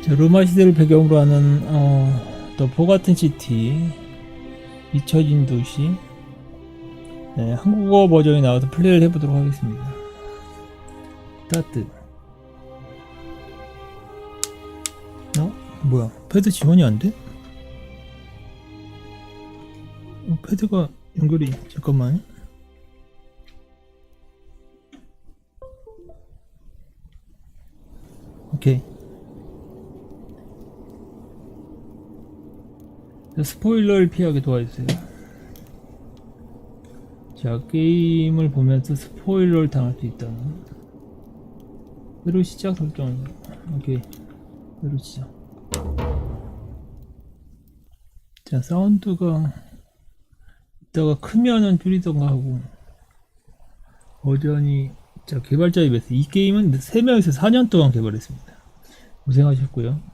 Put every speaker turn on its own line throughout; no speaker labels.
자, 로마 시대를 배경으로 하는 더 포같은 시티, 잊혀진 도시. 네, 한국어 버전이 나와서 플레이를 해보도록 하겠습니다. 스타트. 뭐야? 패드 지원이 안 돼? 패드가 연결이 잠깐만. 오케이. 스포일러를 피하게 도와주세요. 자, 게임을 보면서 스포일러를 당할 수 있다. 새로 시작 설정. 오케이. 새로 시작. 자, 사운드가 이따가 크면은 줄이던가 하고. 버전이, 자, 개발자 입에서 이 게임은 3명에서 4년 동안 개발했습니다. 고생하셨고요.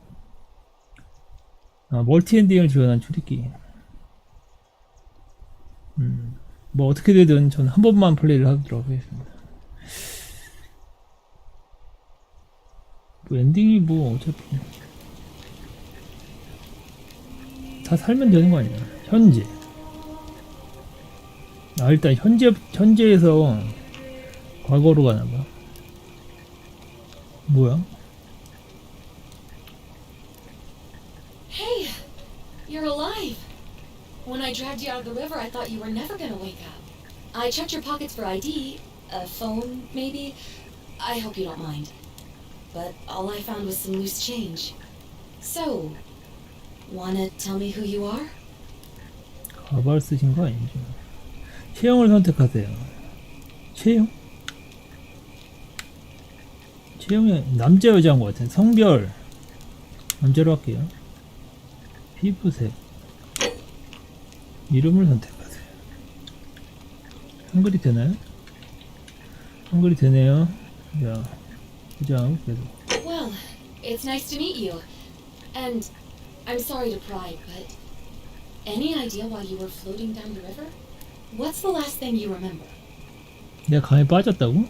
멀티 엔딩을 지원한 추리기. 뭐 어떻게 되든 저는 한 번만 플레이를 하도록 하겠습니다. 뭐 엔딩이 뭐 어차피 다 살면 되는 거 아니야? 현재. 일단 현재에서 과거로 가나봐. 뭐야?
Hey, you're alive. When I dragged you out of the river, I thought you were never gonna wake up. I checked your pockets for ID, a phone, maybe. I hope you don't mind. But all I found was some loose change. So, wanna tell me who you are?
가발 쓰신 거 아니죠? 체형을 선택하세요. 체형? 체형이 남자 여자인 것 같아요. 성별 남자로 할게요. 피부색, 이름을 선택하세요. 한글이 되나요? 한글이 되네요. 자, 보자. 계속.
Well, it's nice to meet you. And I'm sorry to pry, but any idea why you were floating down the river? What's the last thing you remember?
내가 강에 빠졌다고?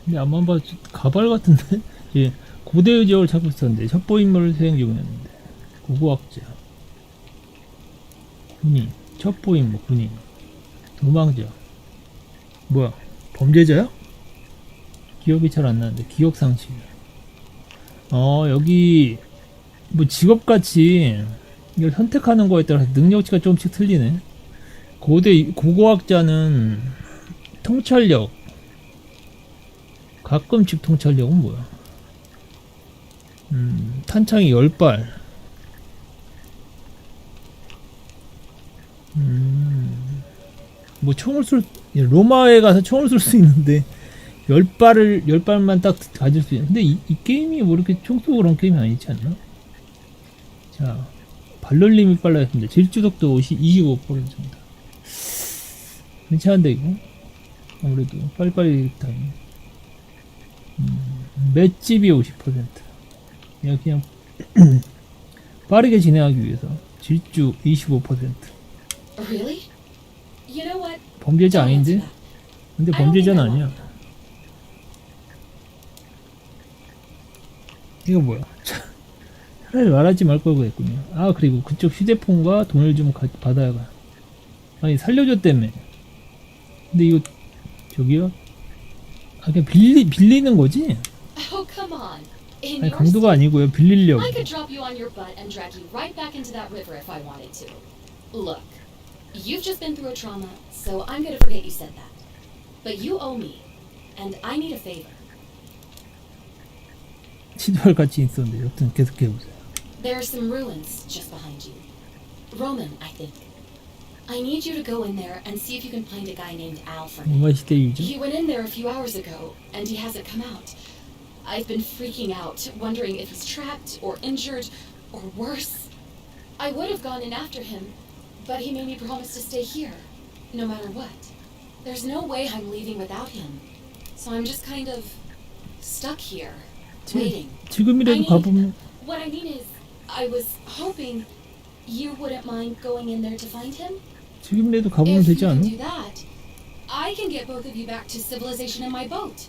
근데 안만 봐도 가발 같은데? 예, 고대 의적을 찾고 있었는데 첩보 임무를 수행 중이었는데. 고고학자, 군인, 첩보 임무, 군인, 도망자. 뭐야? 범죄자야? 기억이 잘 안 나는데. 기억 상실. 여기 뭐 직업같이 이걸 선택하는 거에 따라서 능력치가 조금씩 틀리네. 고고학자는 통찰력, 가끔씩 통찰력은 뭐야? 탄창이 10발. 뭐 총을 로마에 가서 총을 쏠 수 있는데 10발만 딱 가질 수 있는. 근데 이 게임이 뭐 이렇게 총 쏘고 그런 게임이 아니지 않나? 자, 발놀림이 빨라졌습니다. 질주속도 25%입니다. 괜찮은데 이거? 아무래도 빨리빨리 타임. 맷집이 50%. 그냥 빠르게 진행하기 위해서 질주 25%.
Really? You know what?
범죄자 아닌데? 근데 범죄자는 아니야. 이거 뭐야? 차라리 말하지 말 걸 그랬군요. 그리고 그쪽 휴대폰과 돈을 좀 받아야 가. 아니, 살려줬다며. 근데 이거 저기요? 그냥 빌리는 거지?
Oh, come on.
아니, 강도가 아니고요. 빌리려고.
I could drop you on your butt and drag you right back into that river if I wanted to. Look, you've just been through a trauma, so I'm gonna forget you said that. But you owe me, and I need a favor.
시도할 가치 있었는데 여튼 계속 해보세요.
There are some ruins just behind you. Roman, I think. I need you to go in there and see if you can find a guy named Al for me.
로마 시대 유저?
He went in there a few hours ago, and he hasn't come out. I've been freaking out, wondering if he's trapped or injured or worse. I would have gone in after him, but he made me promise to stay here, no matter what. There's no way I'm leaving without him, so I'm just kind of stuck here, waiting.
지금이라도 가보면.
What I mean is, I was hoping you wouldn't mind going in there to find him.
지금이라도 가보면
If you
되지
can
않아?
do that, I can get both of you back to civilization in my boat.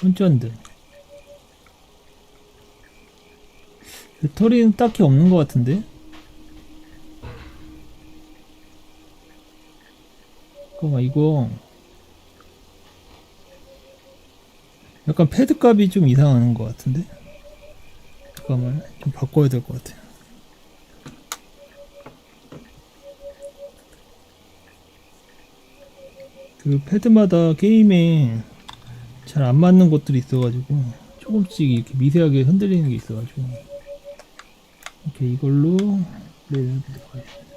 손전등. 배터리는 딱히 없는 것 같은데? 잠깐만, 이거 약간 패드 값이 좀 이상한 것 같은데? 잠깐만, 좀 바꿔야 될 것 같아. 그 패드마다 게임에 잘 안 맞는 것들이 있어가지고 조금씩 이렇게 미세하게 흔들리는 게 있어가지고 이렇게 이걸로 플레이를 해보도록 하겠습니다.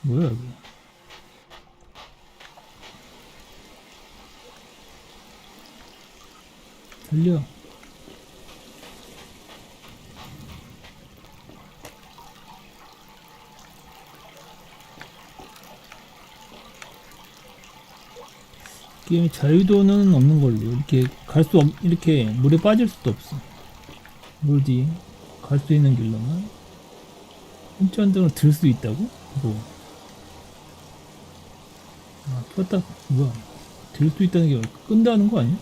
뭐야 여기. 달려. 게임의 자유도는 없는 걸로. 이렇게 이렇게 물에 빠질 수도 없어. 물 뒤 갈 수 있는 길로만 운전등을 들 수 있다고? 뭐. 아, 켰다. 뭐야. 들 수 있다는 게 끈다는 거 아니야?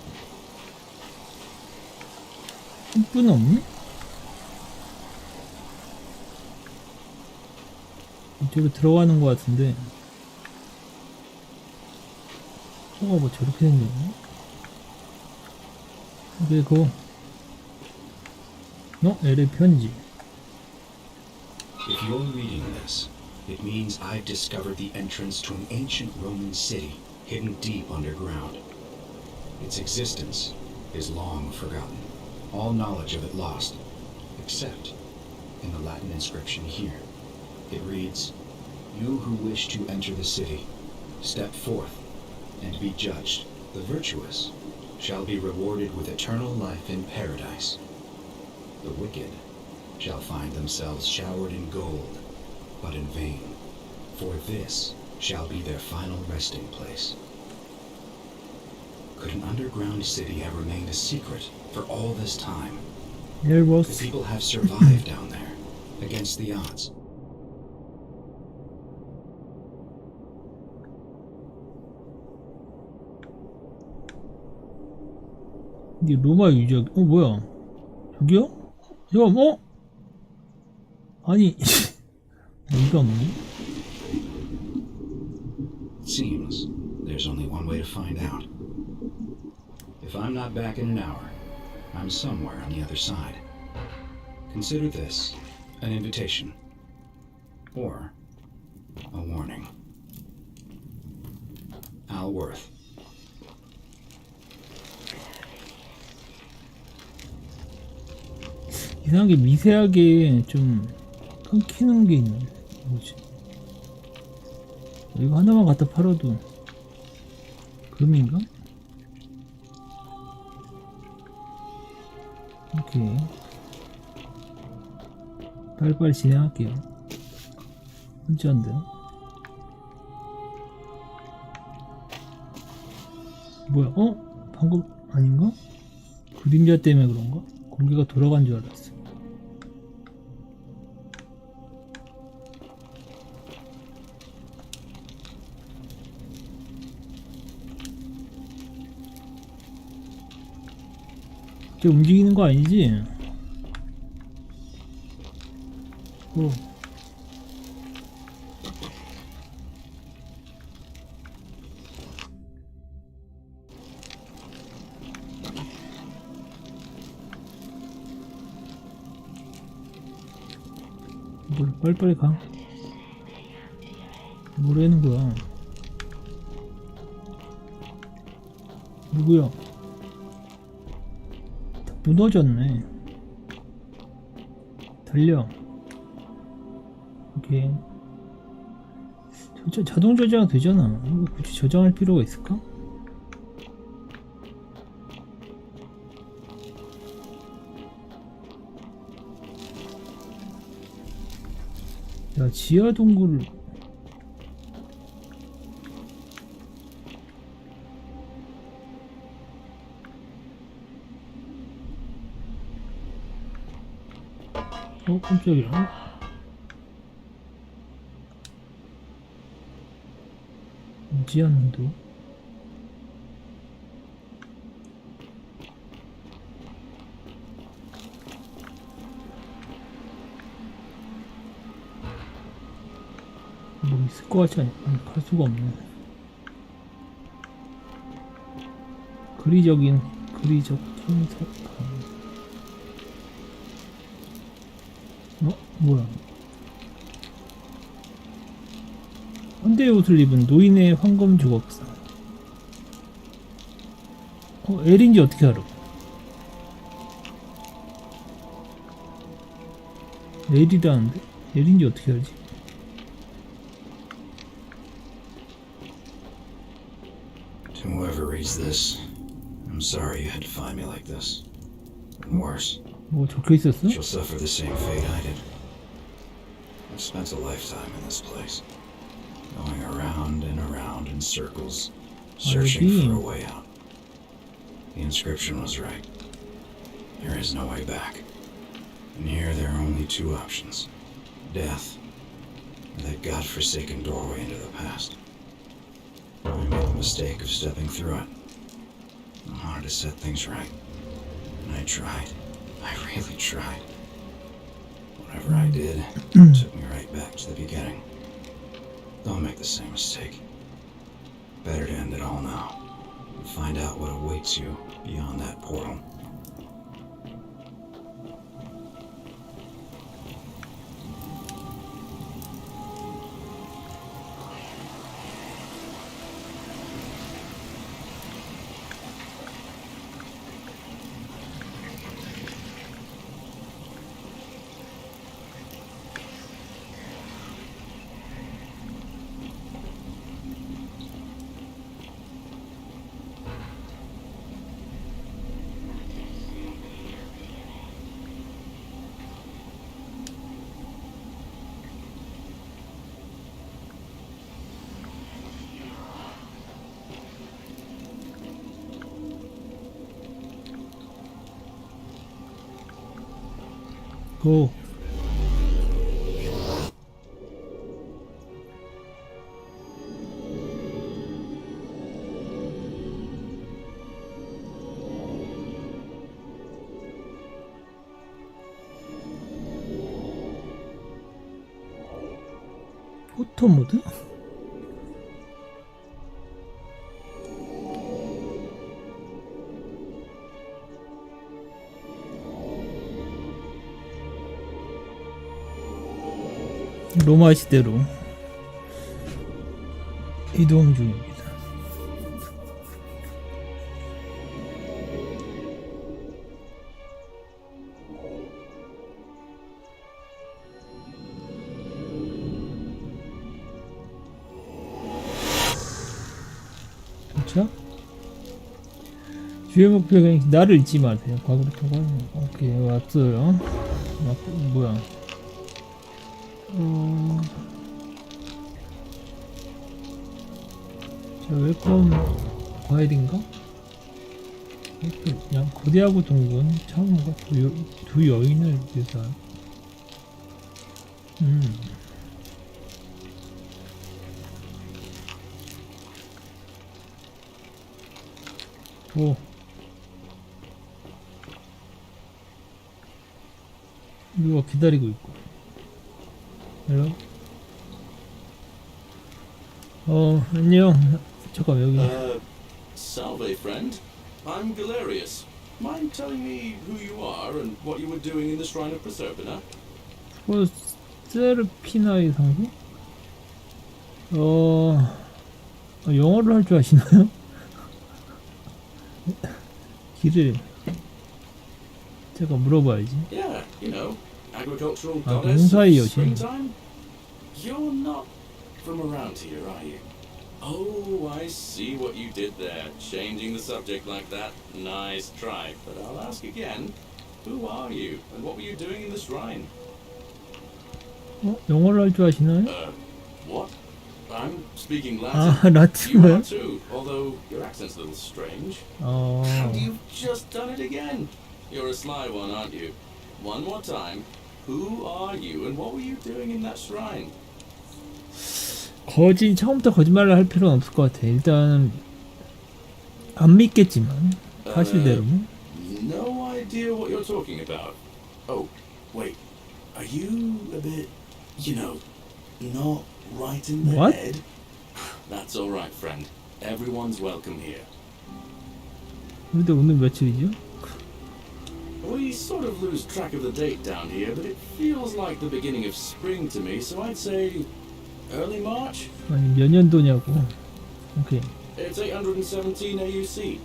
끈 없니? 이쪽으로 들어가는 것 같은데. 저거 뭐 저렇게 생겼네? 그리고 엘의 편지.
If you're reading this, it means I've discovered the entrance to an ancient Roman city hidden deep underground. Its existence is long forgotten, all knowledge of it lost, except in the Latin inscription here. It reads, "You who wish to enter the city, step forth and be judged. The virtuous shall be rewarded with eternal life in paradise. The wicked shall find themselves showered in gold, but in vain, for this shall be their final resting place." Could an underground city have remained a secret for all this time? Could people have survived down there, against the odds?
이게 로마 유적. 뭐야? 저기요? 잠깐. 아니 이거 없니?
It seems there's only one way to find out. If I'm not back in an hour, I'm somewhere on the other side. Consider this an invitation, or a warning. Al Worth.
이상하게 미세하게 좀 끊기는 게 있네. 뭐지? 이거 하나만 갖다 팔아도 금인가? 오케이. 빨리빨리 진행할게요. 혼자인데. 뭐야? 방금 아닌가? 그림자 때문에 그런가? 공기가 돌아간 줄 알았어. 움직이는 거 아니지? 빨리빨리 가. 뭐라는 거야? 누구야? 무너졌네. 달려. 오케이. 자동 저장 되잖아. 이거 굳이 저장할 필요가 있을까? 야, 지하 동굴. 깜짝이야. 지안도 뭐 있을 것 같지 않아? 갈 수가 없네. 그리적 흰색감. 뭐야? 현대의 옷을 입은 노인의 황금 조각상. 엘인지 어떻게 알아? 엘이라는데? 엘인지 어떻게 알지?
To whoever reads this, I'm sorry you had to find me like this. And worse,
뭐 적혀 있었어?
you'll suffer the same fate I did. I've spent a lifetime in this place, going around and around in circles, searching for a way out. The inscription was right. There is no way back. And here there are only two options. Death, or that godforsaken doorway into the past. I made the mistake of stepping through it. I wanted to set things right. And I tried. I really tried. Whatever I did took me right back to the beginning. Don't make the same mistake. Better to end it all now and find out what awaits you beyond that portal.
고. 포토 모드? 로마 시대로 이동 중입니다. 자, 주요 목표가 나를 잊지 마세요. 과거로 통과하는. 오케이, 왔어요. 뭐야? 자, 웰컴 과일인가? 그냥 거대하고 둥근 처음과 두 여인을 묘사한. 오. 누가 기다리고 있고. 헬로? 안녕. 잠깐 여기.
Salve, friend. I'm Galerius. Mind telling me who you are and what you were doing in the Shrine of Proserpina?
세르피나의 상부? 영어를 할 줄 아시나요? 길을 제가 물어봐야지.
Yeah, you know, agricultural
아,
goddess
농사의
of
여신.
springtime. You're not from around here, are you? Oh, I see what you did there, changing the subject like that. Nice try, but I'll ask again. Who are you, and what were you doing in the shrine?
영어를 할 줄 아시나요?
What? I'm speaking
아,
Latin. You
라틴어요?
are too, although your accent's a little strange. And you've just done it again. You're a sly one, aren't you? One more time, Who are you and what were you doing in that shrine?
처음부터 거짓말을 할 필요는 없을 것 같아. 일단 안 믿겠지만 사실대로.
No idea what you're talking about. Oh, wait. Are you a bit, not right in the
What?
head? That's all right, friend. Everyone's welcome here.
근데 오늘 며칠이죠?
We sort of lose track of the date down here, but it feels like the beginning of spring to me, so I'd say early March?
아니 몇 년도냐고. 오케이.
It's 817 AUC.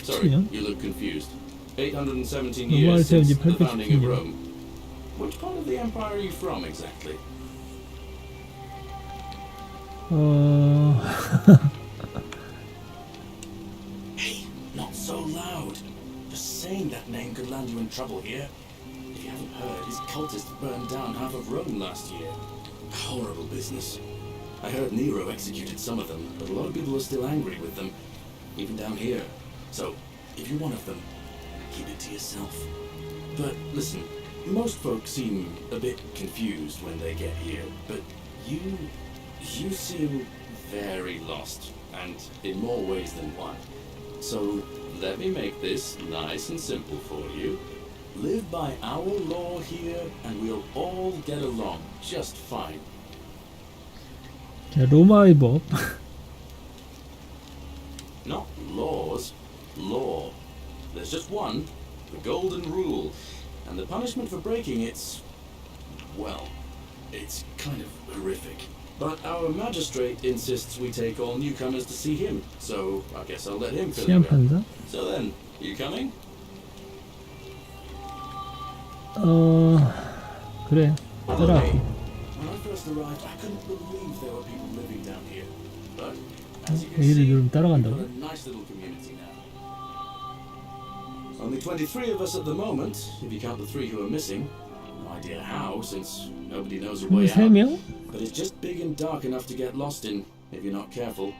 Sorry,
817년?
you look confused. 817
로마를
years
세운
since
지
the founding of
817년.
Rome. Which part of the empire are you from exactly? Hey, not so loud. Just saying that name could land you in trouble here. If you haven't heard, his cultists burned down half of Rome last year. Horrible business. I heard Nero executed some of them, but a lot of people are still angry with them, even down here. So, if you're one of them, keep it to yourself. But listen, most folks seem a bit confused when they get here, but you seem very lost, and in more ways than one. So, let me make this nice and simple for you. Live by our law here, and we'll all get along just fine.
자, 로마의 법.
Not laws, law. There's just one, the golden rule, and the punishment for breaking it's kind of horrific. But our magistrate insists we take all newcomers to see him, so I guess I'll let him fill you in.
시한판사?
So then, you coming?
그래. 따라.
When I first arrived, I couldn't believe there were people living down here. But as you can
얘를
see,
이러면
we've got
따라간다고?
a nice little community now. Only 23 of us at the moment, if you count the 3 who are missing. No idea how, since nobody knows a way out.
23명?
But it's just big and dark enough to get lost in, if you're not careful.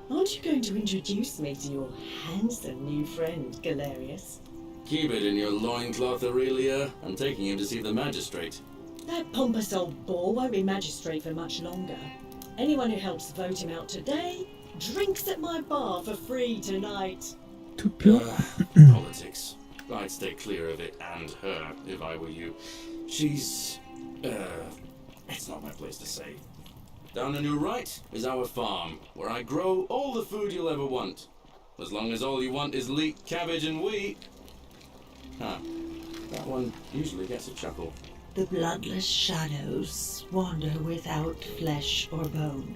Aren't you going to introduce me to your handsome new friend, Galerius?
Keep it in your loincloth, Aurelia. I'm taking him to see the magistrate.
That pompous old bore won't be magistrate for much longer. Anyone who helps vote him out today drinks at my bar for free tonight.
투표?
Politics. I'd stay clear of it and her if I were you. She's, it's not my place to say. Down on your right is our farm, where I grow all the food you'll ever want. As long as all you want is leek, cabbage, and wheat. Huh. That one usually gets a chuckle.
The bloodless shadows wander without flesh or bone.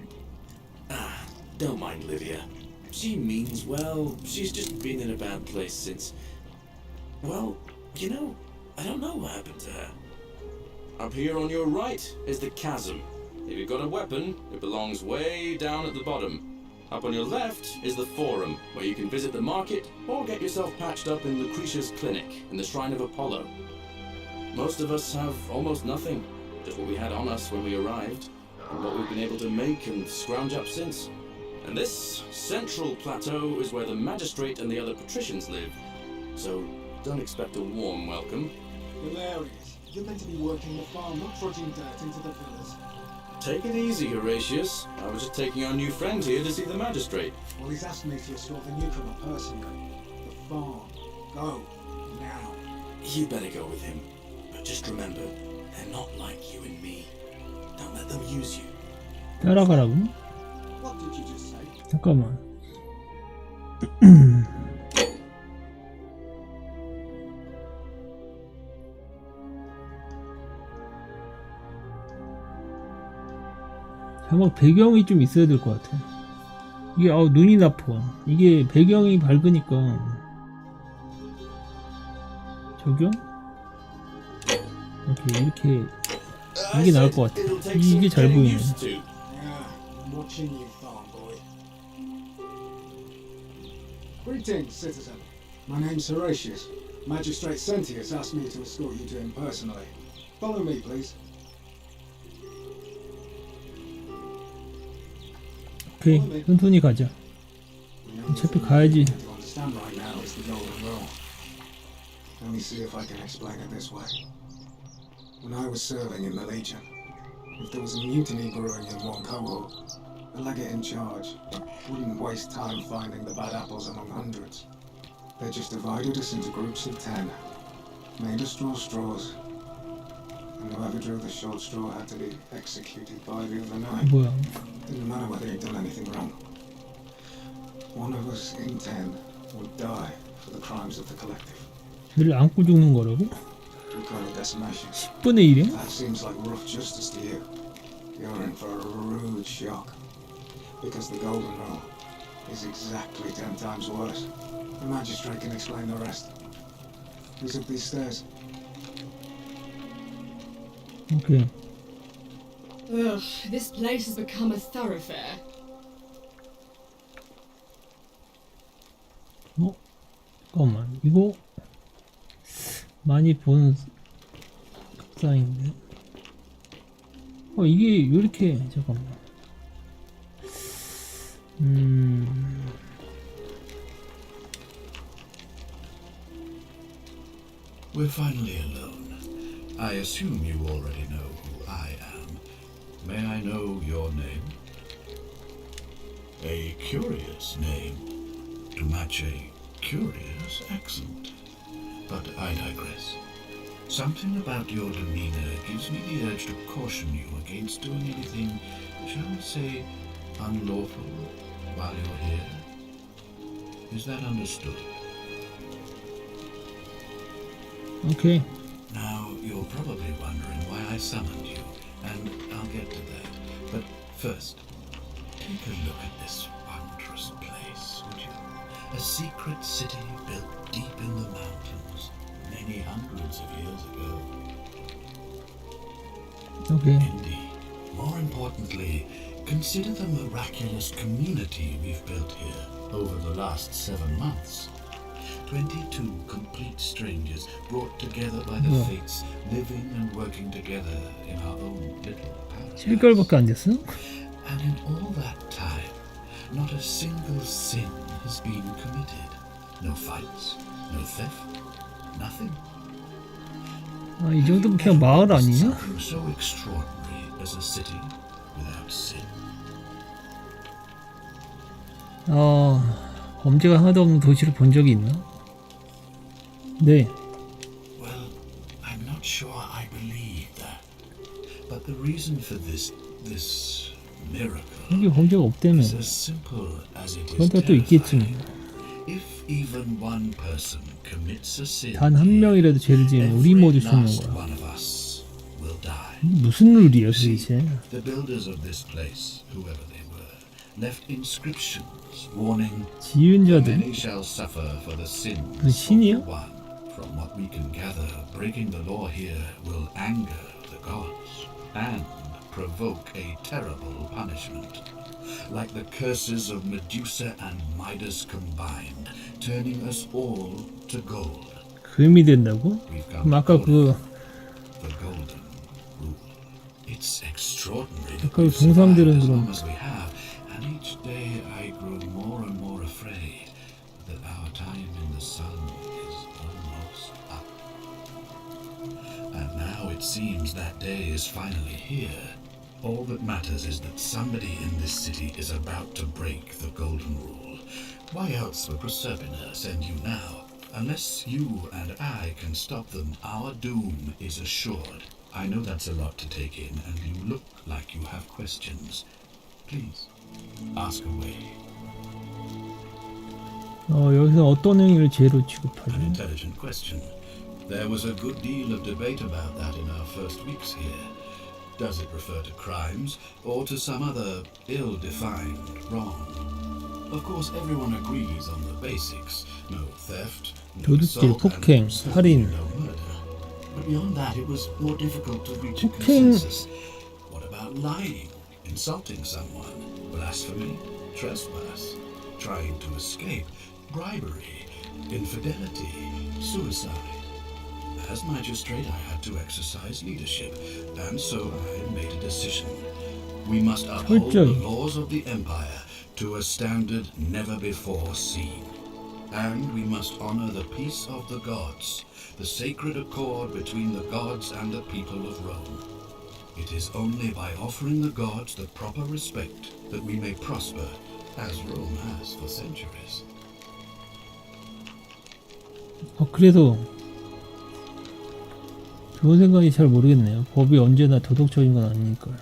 Don't mind Lydia. She means well. She's just been in a bad place since... Well, I don't know what happened to her. Up here on your right is the chasm. If you've got a weapon, it belongs way down at the bottom. Up on your left is the forum, where you can visit the market or get yourself patched up in Lucretia's clinic in the Shrine of Apollo. Most of us have almost nothing, just what we had on us when we arrived, and what we've been able to make and scrounge up since. And this central plateau is where the magistrate and the other patricians live, so don't expect a warm welcome.
Hilarious. You're meant to be working the farm, not trudging dirt into the villas.
Take it easy, Horatius. I was just taking our new friend here to see the magistrate.
Well, he's asked me to escort the newcomer personally. The farm. Go. Now.
You better go with him. But just remember, they're not like you and me. Don't let them use you.
따라가라고?
What did you just say?
잠깐만. 자막 배경이 좀 있어야 될 것 같아. 이게 눈이 나빠. 이게 배경이 밝으니까 적용? 오케이, 이렇게 이게 나을 것 같아. 이게 잘 보이네.
Yeah, I'm watching you, farm boy. Greetings, citizen. My name's Horatius. Magistrate Sentius asked me to escort you to him personally. Follow me, please.
오케이, 천천히 가자. 어차피 가야지.
To understand right now is the golden rule. Let me see if I can explain it this way. When I was serving in the Legion, if there was a mutiny brewing in one cohort, the legate in charge wouldn't waste time finding the bad apples among hundreds. They just divided us into groups of 10, made us draw straws, and whoever drew the short straw had to be executed by the other 9.
뭐야?
Didn't matter whether he'd done anything wrong. One of us in 10 would die for the crimes of the collective.
쟤를 안고 죽는 거라고?
We call it decimation.
10분의 1이야?
That seems like rough justice to you. You're in for a rude shock. Because the golden rule is exactly 10 times worse. The magistrate can explain the rest. Who's up these stairs?
오케이.
Ugh, this place has become a thoroughfare.
잠깐만. 이거 많이 본 극상인데. 이게 왜 이렇게 잠깐만.
We're finally alone. I assume you already know who I am. May I know your name? A curious name to match a curious accent. But I digress. Something about your demeanor gives me the urge to caution you against doing anything, shall we say, unlawful while you're here. Is that understood?
오케이.
Now, you're probably wondering why I summoned you, and I'll get to that. But first, take a look at this wondrous place, would you? A secret city built deep in the mountains, many hundreds of years ago.
오케이.
Indeed. More importantly, consider the miraculous community we've built here over the last 7 months. 22 complete strangers brought together by the fates, living and working together in our own little paradise.
7개월밖에 안 됐어?
And in all that time, not a single sin has been committed. No fights, no theft, nothing.
이 정도면 그냥 마을 아니냐?
Something so extraordinary as a city without sin.
범죄가 하나도 없는 도시를 본 적이 있나? 네.
Well, I'm not sure I believe that. But the reason for this miracle
여기 범죄가 없다면
is as simple as it
그건
is
또 있겠지.
terrifying. If even one person commits a sin,
단 한 명이라도 죄를 지으면 우리 모두 죽는
last
거야.
one of us will die.
무슨 룰이야 도대체?
The builders of this place, whoever they were, left inscriptions warning
지은 자들
many shall suffer for the sins
그 신이야?
of one. From what we can gather, breaking the law here will anger the gods and provoke a terrible punishment. Like the curses of Medusa and Midas combined, turning us all to gold.
금이 된다고?
We've come
그럼 아까
to call
그
it the golden rule. It's extraordinary that
아까
we've
동상들은
survived as
그럼
long as we have, and each day I grow more and more afraid that our time in the sun is almost up. And now it seems that day is finally here. All that matters is that somebody in this city is about to break the golden rule. Why else would Proserpina send you now? Unless you and I can stop them, our doom is assured. I know that's a lot to take in, and you look like you have questions. Please, ask away.
여기서 어떤 행위를 죄로
An
취급하지?
intelligent question. There was a good deal of debate about that in our first weeks here. Does it refer to crimes or to some other ill-defined wrong? Of course, everyone agrees on the basics. No theft, no
도둑질,
assault,
폭행,
and certainly
살인.
no murder. But beyond that, it was more difficult to reach a
폭행.
consensus. What about lying, insulting someone, blasphemy, trespass, trying to escape, bribery, infidelity, suicide? As magistrate, I had to exercise leadership, and so I made a decision. We must uphold the
철저히.
laws of the Empire to a standard never before seen. And we must honor the peace of the gods, the sacred accord between the gods and the people of Rome. It is only by offering the gods the proper respect that we may prosper, as Rome has for centuries.
그래도 좋은 생각이 잘 모르겠네요. 법이 언제나 도덕적인 건 아니니까요.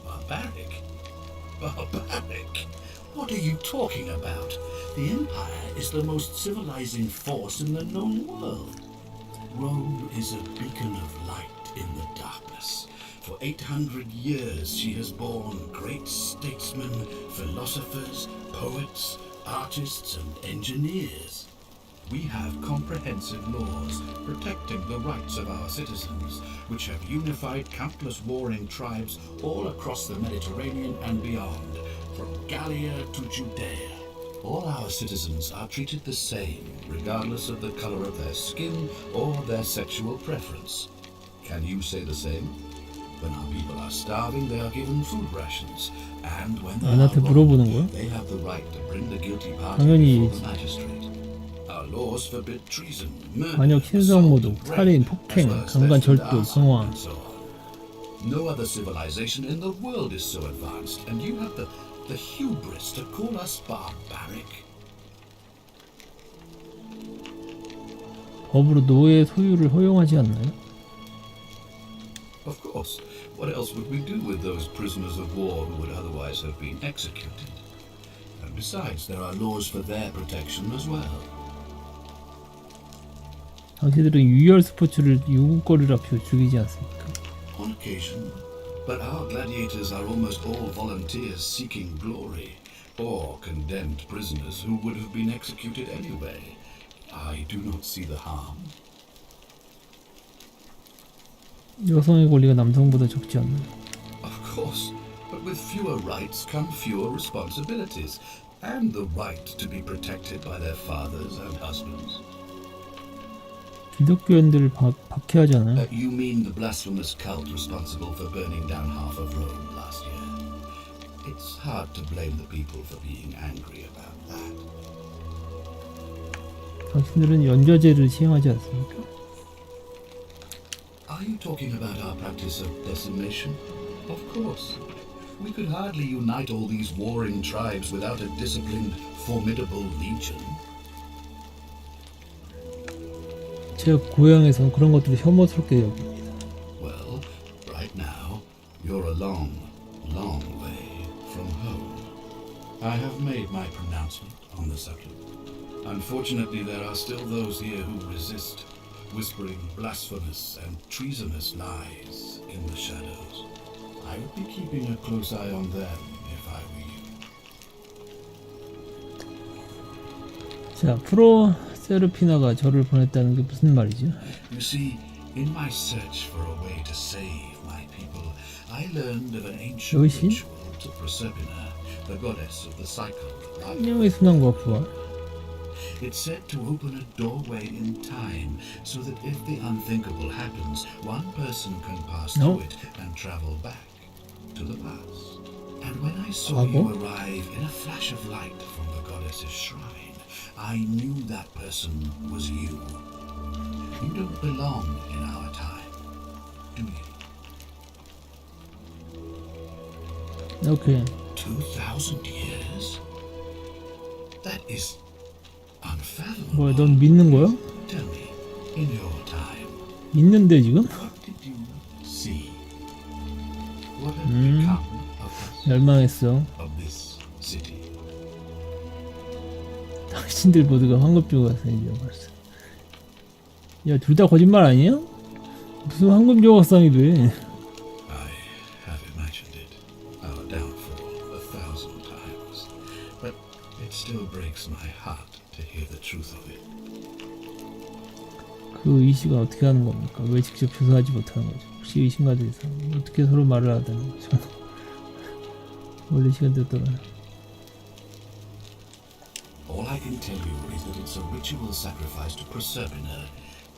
Barbaric? Barbaric? What are you talking about? The Empire is the most civilizing force in the known world. Rome is a beacon of light in the darkness. For 800 years she has borne great statesmen, philosophers, poets, artists, and engineers. We have comprehensive laws protecting the rights of our citizens, which have unified countless warring tribes all across the Mediterranean and beyond, from Gallia to Judea. All our citizens are treated the same, regardless of the color of their skin or their sexual preference. Can you say the same? When our people are starving, they are given food rations, and when they are
나한테 물어보는 거야?
wronged, they have the right to bring the guilty party
당연히
before the magistrate. Our laws forbid treason, murder,
관역 신성모독,
assault,
살인,
rape,
폭행,
as well as
강간
theft and
절도,
arson,
강화.
and so on. No other civilization in the world is so advanced, and you have the hubris to call us barbaric.
법으로 노예 소유를 허용하지 않나요?
Of course. What else would we do with those prisoners of war who would otherwise have been executed? And besides, there are laws for their protection as well.
당신들은 유혈 스포츠를 유골거리라 죽이지 않습니까?
On occasion. But our gladiators are almost all volunteers seeking glory, or condemned prisoners who would have been executed anyway. I do not see the harm.
여성의 권리가 남성보다 적지 않나요?
Of course, but with fewer rights come fewer responsibilities, and the right to be protected by their fathers and husbands.
기독교인들을 박해하잖아요.
You mean the blasphemous cult responsible for burning down half of Rome last year? It's hard to blame the people for being angry about that.
당신들은 연좌제를 시행하지 않습니까?
Are you talking about our practice of decimation? Of course. We could hardly unite all these warring tribes without a disciplined, formidable legion.
제가 고향에서는 그런 것들을 혐오스럽게 여깁니다.
Well, right now, you're a long, long way from home. I have made my pronouncement on the subject. Unfortunately, there are still those here who resist, whispering blasphemous and treasonous lies in the shadows. I would be keeping a close eye on them if I were you.
자, 프로세르피나가 저를 보냈다는 게 무슨 말이죠?
You see, in my search for a way to save my people, I learned of an ancient
여신?
ritual to Proserpina, the goddess of the cycle of life.
생명의 순환과 부활.
It's said to open a doorway in time, so that if the unthinkable happens, one person can pass
No.
through it and travel back to the past. And when I saw you arrive in a flash of light from the goddess's shrine, I knew that person was you. You don't belong in our time, do you?
오케이.
2,000 years? That is unfathomable.
뭐야, 넌 믿는 거야?
Tell me, in your time,
믿는데 지금?
what did you see? What had become of us,
멸망했어.
of this city?
당신들 모두가 황금조각상이 되어버렸어. 야, 둘 다 거짓말 아니에요? 무슨 황금조각상이 돼?
I have imagined it, our downfall 1,000 times, but it still breaks my heart to hear the truth of it.
그 의식은 어떻게 하는 겁니까? 왜 직접 조사하지 못하는 거죠? 혹시 의심가들 이상 어떻게 서로 말을 하다는 거죠? 원래 시간대로 떠나.
All I can tell you is that it's a ritual sacrifice to Proserpina.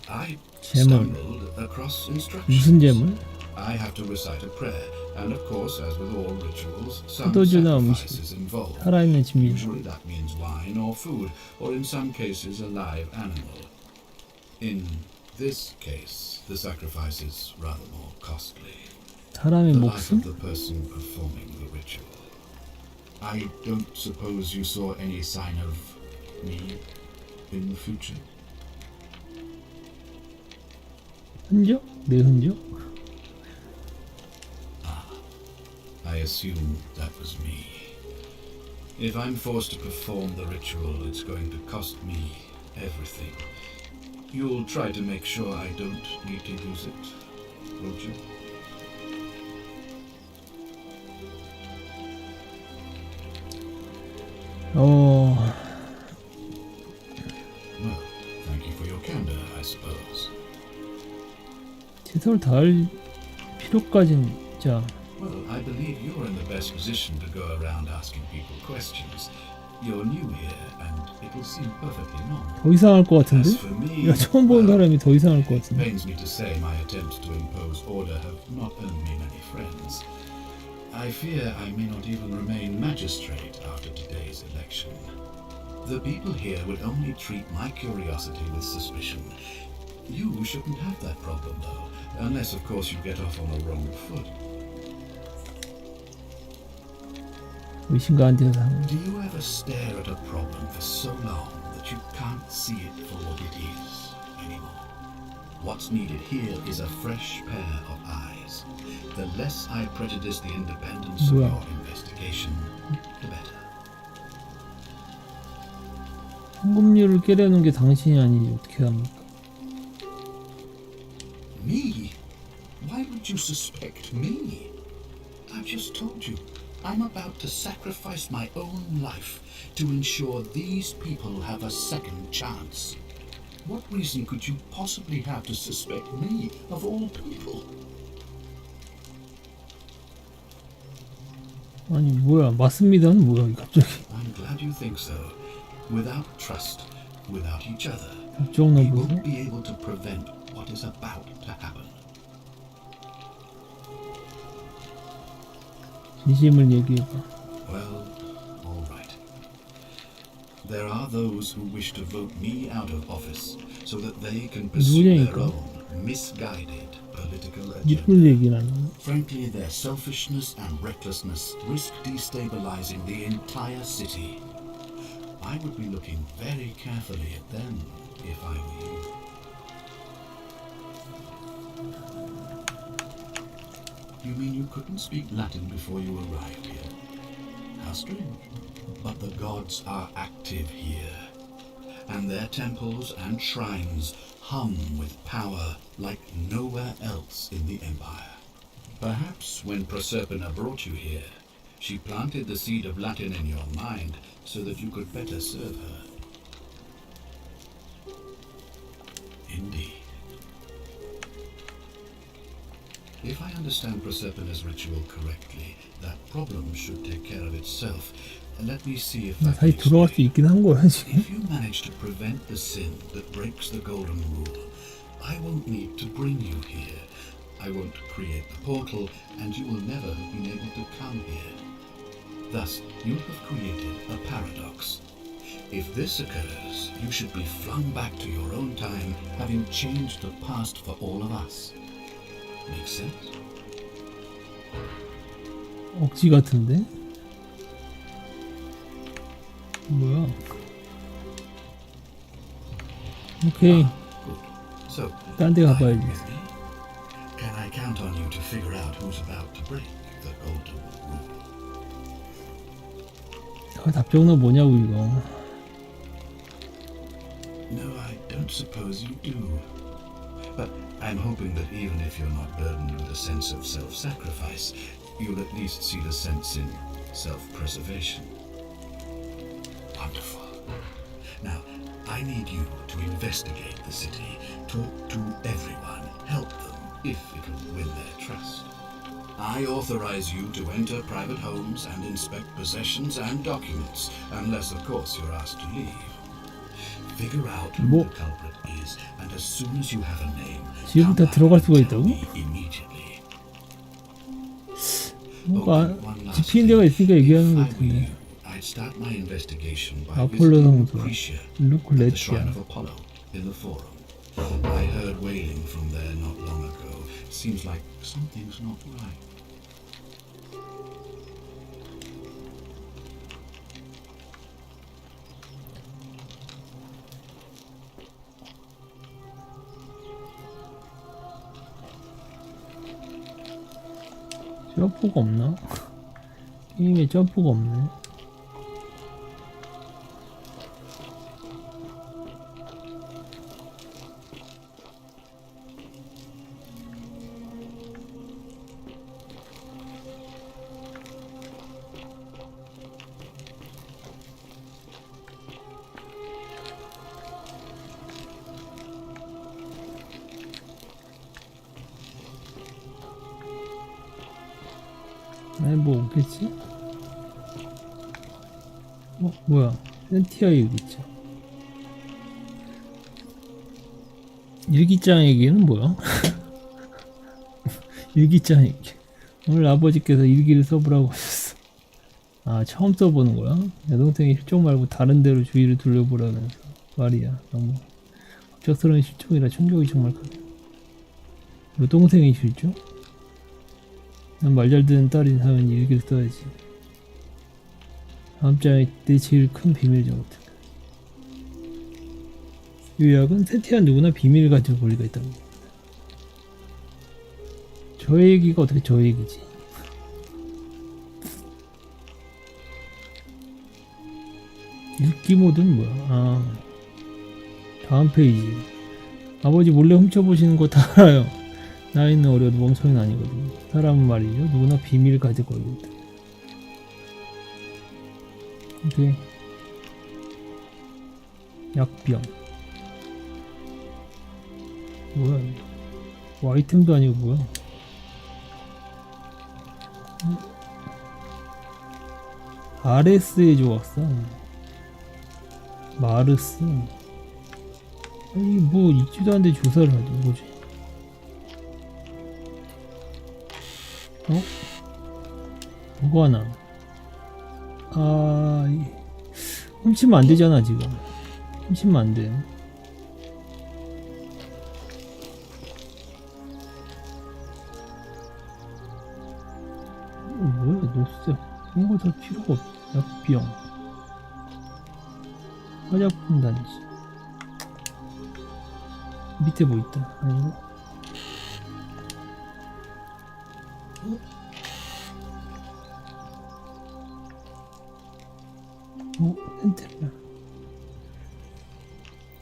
I
제물.
stumbled across instructions.
무슨 재물?
I have to recite a prayer And of course, as with all rituals, some
포도주나
sacrifices
음식,
involved.
살아있는 진미.
Usually that means wine or food, or in some cases a live animal. In this case, the sacrifice is rather more costly.
사람의
The life
목숨?
of the person performing the ritual. I don't suppose you saw any sign of me in the future?
흔적? 내 흔적?
I assume that was me. If I'm forced to perform the ritual, it's going to cost me everything. You'll try to make sure I don't need to use it, won't you? Well, thank you for your candor, I suppose.
최선을 다할 필요까진 진짜.
Well, I believe you're in the best position to go around asking people questions. You're new here, and it'll seem perfectly normal.
더 이상할 것 같은데?
As for me,
내가 처음 보는
well,
사람이 더 이상할 것
it
같은데.
pains me to say my attempts to impose order have not earned me many friends. I fear I may not even remain magistrate after today's election. The people here would only treat my curiosity with suspicion. You shouldn't have that problem, though, unless, of course, you get off on the wrong foot.
의심가 안 돼서 하는.
Do you ever stare at a problem for so long that you can't see it for what it is anymore? What's needed here is a fresh pair of eyes. The less I prejudice the independence of
뭐야?
your investigation, the better.
현금률을 깨려는 게 당신이 아니지 어떻게 합니까?
Me? Why would you suspect me? I've just told you. I'm about to sacrifice my own life to ensure these people have a second chance. What reason could you possibly have to suspect me, of all people?
아니 뭐야 맞습니다는 뭐야 갑자기.
I'm glad you think so. Without trust, without each other,
법정
we
너보고
won't be able to prevent what is about to happen.
진심을 얘기해봐.
Well, all right. There are those who wish to vote me out of office so that they can pursue their
누구냐니까.
own misguided political
니플
agenda.
얘기를 하는.
Frankly, their selfishness and recklessness risk destabilizing the entire city. I would be looking very carefully at them if I were you. You mean you couldn't speak Latin before you arrived here? How strange. But the gods are active here, and their temples and shrines hum with power like nowhere else in the Empire. Perhaps when Proserpina brought you here, she planted the seed of Latin in your mind so that you could better serve her. Indeed. If I understand Proserpina's ritual correctly, that problem should take care of itself. Let me see if I
다시
can
들어갈 수
explain.
있긴 한 거야 지금.
If you manage to prevent the sin that breaks the golden rule, I won't need to bring you here. I won't create the portal, and you will never have been able to come here. Thus, you have created a paradox. If this occurs, you should be flung back to your own time, having changed the past for all of us. Make sense?
억지 같은데? 뭐야? 오케이.
Good. So,
딴 데
are you
가봐야지.
with me? Can I count on you to figure out who's about to break the golden rule?
답정너 뭐냐고 이거.
No, I don't suppose you do. But I'm hoping that even if you're not burdened with a sense of self-sacrifice, you'll at least see the sense in self-preservation. Wonderful. Now, I need you to investigate the city, talk to everyone, help them, if it'll win their trust. I authorize you to enter private homes and inspect possessions and documents, unless, of course, you're asked to leave. Figure out who the culprit is, and as soon as you have a name,
지금부터
come back
들어갈
and
수가
tell
있다고?
me immediately.
뭔가 지피는 데가 있으니까 얘기하는 것 같은데.
I'd start my investigation by
아폴로
visiting
성소,
Lucretia at the
루클레티아.
Shrine of Apollo in the Forum. I heard wailing from there not long ago. Seems like something's not right.
점프가 없나? 게임에 점프가 없네. 아니 뭐 없겠지? 뭐야 센티아 여기 있죠. 일기장 얘기는 뭐야? 일기장 얘기. 오늘 아버지께서 일기를 써보라고 하셨어. 아 처음 써보는 거야? 여동생이 실종 말고 다른 데로 주위를 둘러보라면서 말이야. 너무 갑작스러운 실종이라 충격이 정말 크네. 여동생이 실종? 난 말 잘 듣는 딸인 사연이 일기를 써야지. 다음 장에 내 제일 큰 비밀 중 같은. 요약은 센티아는 누구나 비밀을 가지고 권리가 있다고. 저 얘기가 어떻게 저 얘기지? 읽기 모드는 뭐야? 아 다음 페이지. 아버지 몰래 훔쳐보시는 거 다 알아요. 나이는 어려도 멍청이는 아니거든. 사람은 말이죠. 누구나 비밀을 가지고 있다. 오케이. 약병. 뭐야 이거. 뭐 아이템도 아니고 뭐야. 아레스의 조각상. 마르스. 아니 뭐 있지도 않은데 조사를 하지 뭐지. 뭐가 하나? 훔치면 안 되잖아 지금. 훔치면 안 돼. 뭐야 노스. 이런 거 다 필요가 없어. 약병. 화장품 단지. 밑에 뭐 있다. 아니고. 센틸라.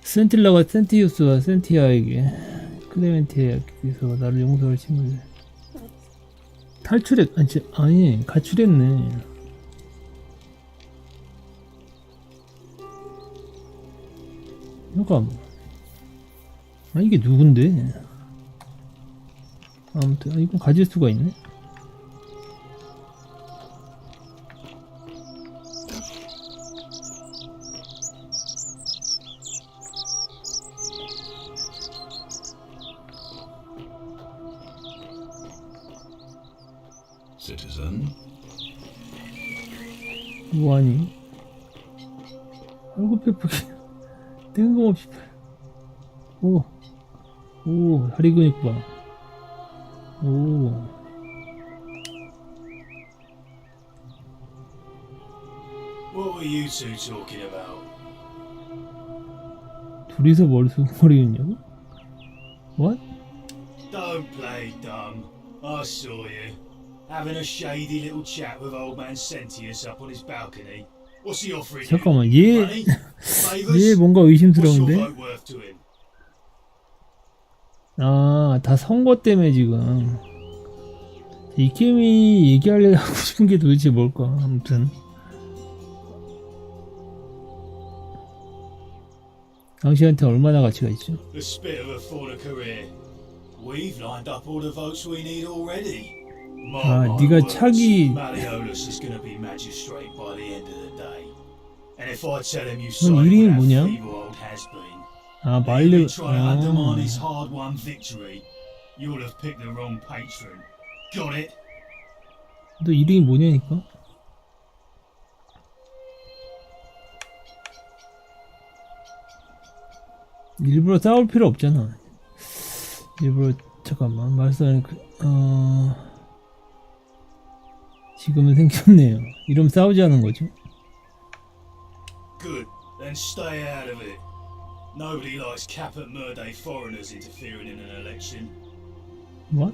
센틸라가 센티우스와 센티아에게 클레멘티아에게서 나를 용서할 힘을 탈출했. 아니 가출했네. 잠깐. 이게 누군데? 아무튼 이거 가질 수가 있네.
Citizen.
뭐하니? 얼굴 빼쁘게 뜬금없이. 오 다리 근육 봐.
What were you two talking about?
둘이서 머리였냐고? What?
Don't play dumb. I saw you. Having a shady little chat with old man Sentius up on his balcony. What's he offering you?
잠깐만
Money? Favours?
얘 뭔가
What's your
의심스러운데?
vote worth to him?
다 선거 때문에 지금 이 게임이 얘기하려고 하고 싶은 게 도대체 뭘까? 아무튼 당신한테 얼마나 가치가 있죠?
The spit of a for a career. We've lined up all the votes we need already.
네가 차기
Malleolus is going to be magistrate by the end of the day. And if I tell him you
넌
side
이름이
with that
뭐냐?
feeble old has-been,
말레.
trying to undermine his hard-won victory, you'll have picked the wrong patron. Got it?
너 이름이 뭐냐니까? 일부러 싸울 필요 없잖아. 일부러 잠깐만 말씀을 지금은 생겼네요. 이러면 싸우지 않은 거죠?
Good. Then stay out of it. Nobody likes Caput Murday foreigners interfering in an election.
What?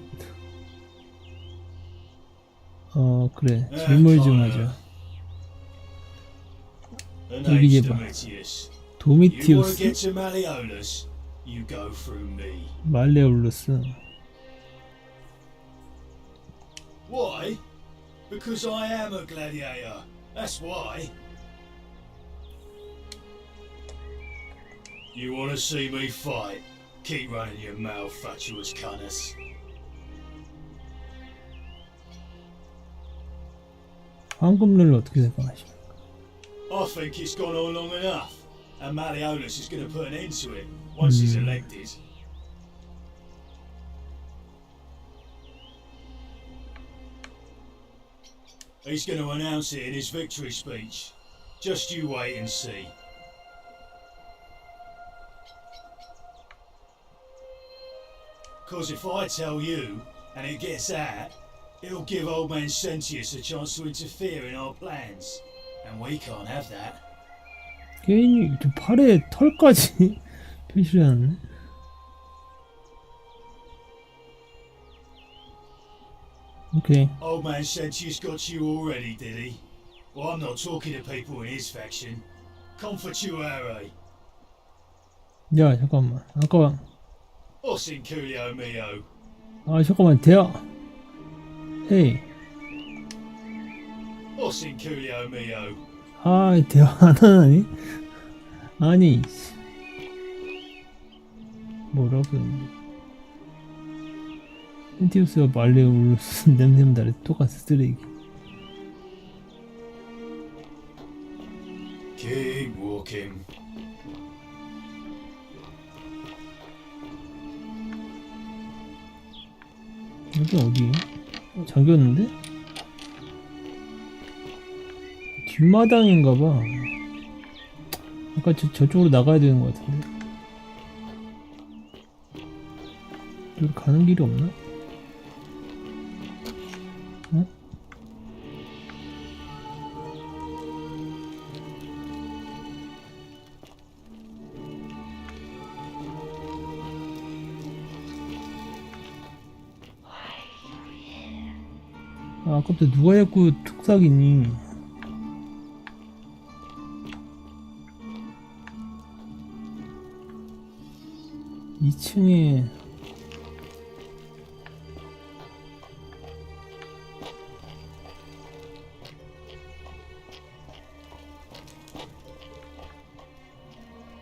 그래. 질문 좀 하자. 여기 이제 봐.
You want to
도미티우스,
get to Malleolus? You go through me.
말레올루스.
Why? Because I am a gladiator. That's why. You want to see me fight? Keep running your mouth, fatuous cunners.
황금률을 어떻게 생각하십니까?
I think it's gone on long enough, and Malleolus is going to put an end to it once he's elected. He's going to announce it in his victory speech. Just you wait and see. Because if I tell you, and it gets out, it'll give old man Sentius a chance to interfere in our plans. And we can't have that.
게임이 저 팔에 털까지 표시를 하네. 오케이.
Old man Sentius got you already, did he? Well, I'm not talking to people in his faction. Confatuare.
야 잠깐만. 아까
Os in Coolio mio.
잠깐만 대화. 헤이.
Os in Coolio mio.
대화 안 하니? 아니. 뭐라고 했는데. 센티우스와 말레올루스 냄새는 다르 똑같은 쓰레기.
Keep walking.
여기 어디? 잠겼는데? 뒷마당인가봐. 아까 저쪽으로 나가야 되는 것 같은데. 여기 가는 길이 없나? 어? 아깝다. 누가 자꾸 툭삭이니? 이 층에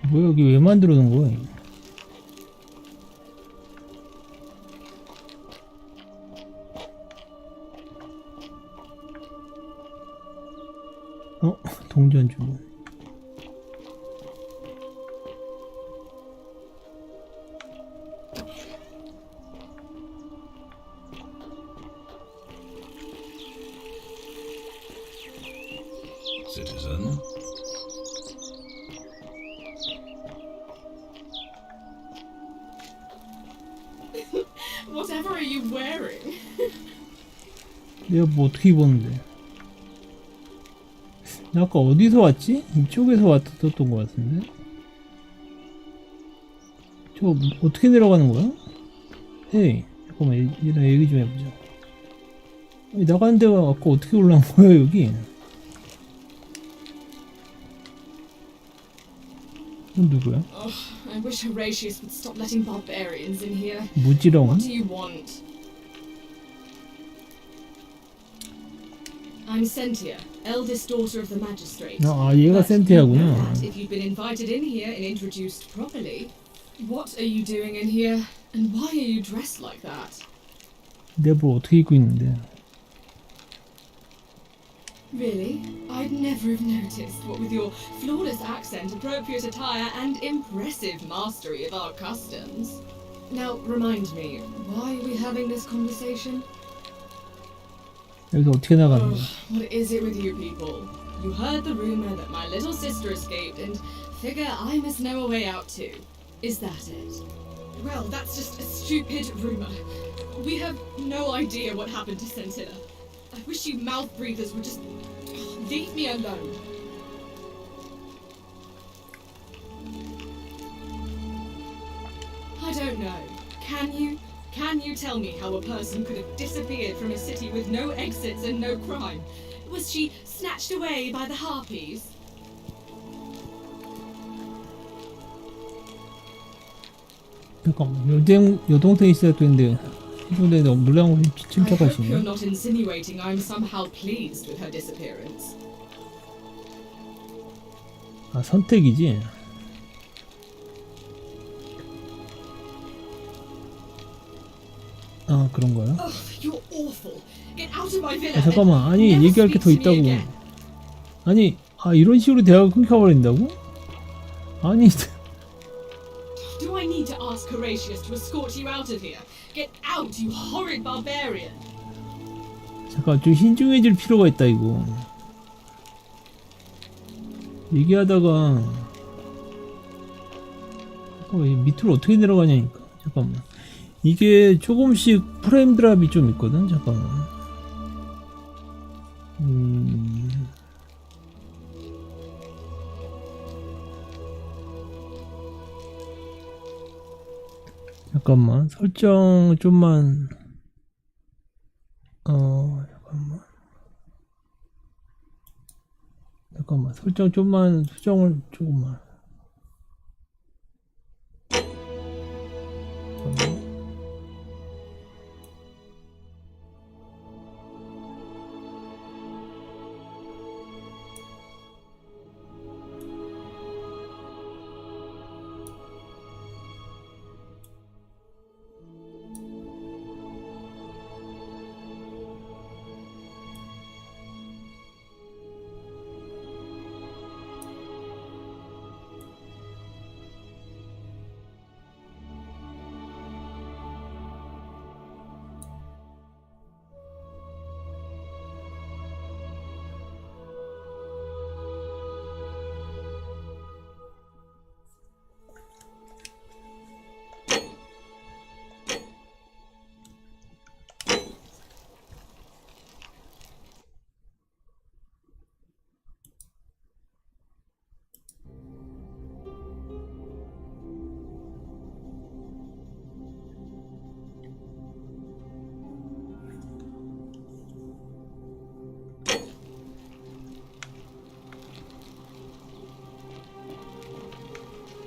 뭐야, 여기 왜 만들어 놓은 거야? 동전 주문.
Citizen.
Whatever are you wearing?
내가 뭐 어떻게 입었는데? 나 아까 어디서 왔지? 이쪽에서 왔었던 것 같은데? 저 어떻게 내려가는 거야? 헤이, 잠깐만, 얘랑 얘기 좀 해보자. 나가는 데가 아까 어떻게 올라온 거야, 여기? 넌 누구야?
I wish Horatius would stop letting barbarians in here.
무지렁?
What do you want? I'm Sentia, eldest daughter of the magistrate.
얘가
But
센티아구나.
you know that if you'd been invited in here and introduced properly. What are you doing in here? And why are you dressed like that?
내가 뭘 어떻게 입고 있는데?
Really? I'd never have noticed, what with your flawless accent, appropriate attire, and impressive mastery of our customs. Now, remind me, why are we having this conversation?
여기서 어떻게 나가는 거야?
What is it with you people? You heard the rumor that my little sister escaped and figure I must know a way out too. Is that it? Well, that's just a stupid rumor. We have no idea what happened to Scintilla. I wish you mouth breathers would just leave me alone. I don't know. Can you tell me how a person could have disappeared from a city with no exits and no crime? Was she snatched away by the harpies?
잠깐만, 여동생이 시작됐는데 근데 너무 물량을
I hope you're
침착하시네.
not insinuating I'm somehow pleased with her disappearance.
아, 선택이지. 아, 그런 거야?
Ugh, you're awful. Get out of my villa.
아, 잠깐만,
and
아니
never
얘기할 게 더
speak to me
있다고.
again.
아니, 아 이런 식으로 대화가 끊겨버린다고? 아니,
Do I need to ask Horatius to escort you out of here? Get out, you horrid barbarian.
잠깐 좀 신중해질 필요가 있다 이거. 얘기하다가 잠깐만, 밑으로 어떻게 내려가냐니까. 잠깐만. 이게 조금씩 프레임 드랍이 좀 있거든. 잠깐만. 잠깐만. 설정 좀만. 잠깐만. 설정 좀만 수정을 조금만. 잠깐만.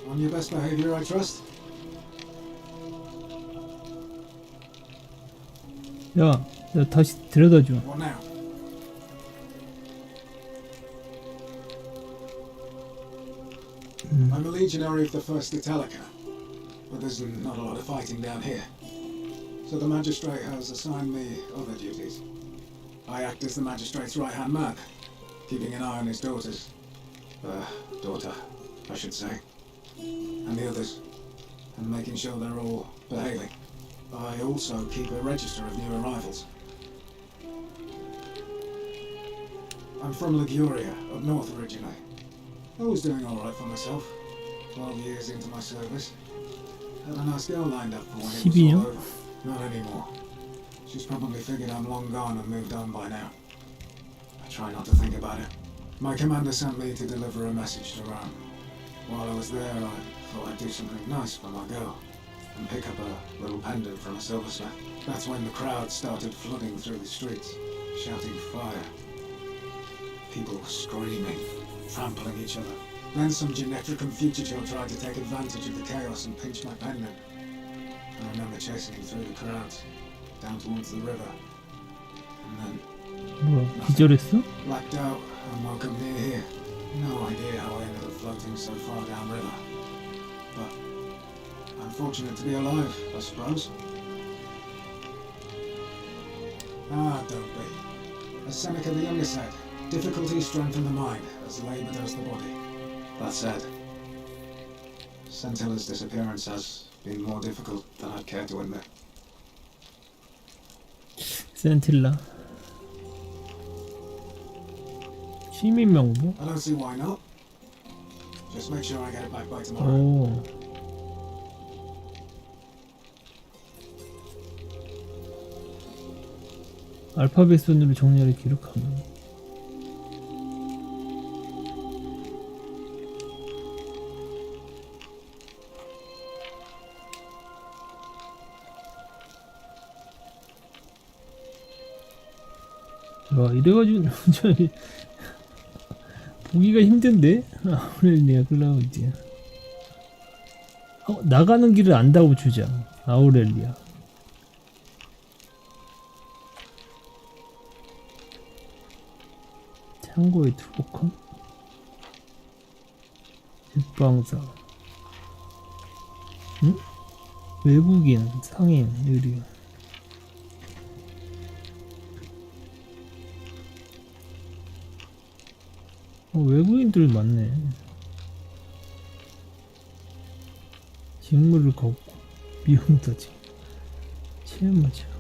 On your best behavior, I trust.
야, 다시 데려다줘.
What now? I'm a legionary of the 1st Italica, but there's not a lot of fighting down here. So the magistrate has assigned me other duties. I act as the magistrate's right-hand man, keeping an eye on his daughters. Daughter, I should say. And the others, and making sure they're all behaving. I also keep a register of new arrivals. I'm from Liguria, up north originally. I was doing alright for myself, 12 years into my service. Had a nice girl lined up for when it was all over. Not anymore. She's probably figured I'm long gone and moved on by now. I try not to think about it. My commander sent me to deliver a message to Rome. While I was there, I thought I'd do something nice for my girl and pick up a little pendant from a silversmith. That's when the crowd started flooding through the streets, shouting fire. People screaming, trampling each other. Then some Genetricum fugitive tried to take advantage of the chaos and pinch my pendant. I remember chasing him through the crowds, down towards the river. And then
뭐야, 기절했어?
blacked out and woke up near here. No idea how I ended up floating so far downriver. But I'm fortunate to be alive, I suppose. Ah, don't be. As Seneca the Younger said, difficulties strengthen the mind as labour does the body. That said, Scintilla's disappearance has been more difficult than I'd care to admit.
센틸라. 시민 명부?
I don't see why not. Just make sure I get it back by tomorrow.
오. 알파벳 순으로 정렬을 기록하면. 와, 이래가지고 저기 보기가 힘든데? 아우렐리아 클라우디아. 나가는 길을 안다고 주자. 아우렐리아. 창고의 투보컨? 제빵사. 응? 외국인, 상인, 의류. 외국인들 많네. 직무를 걷고 미용도지 체험하자.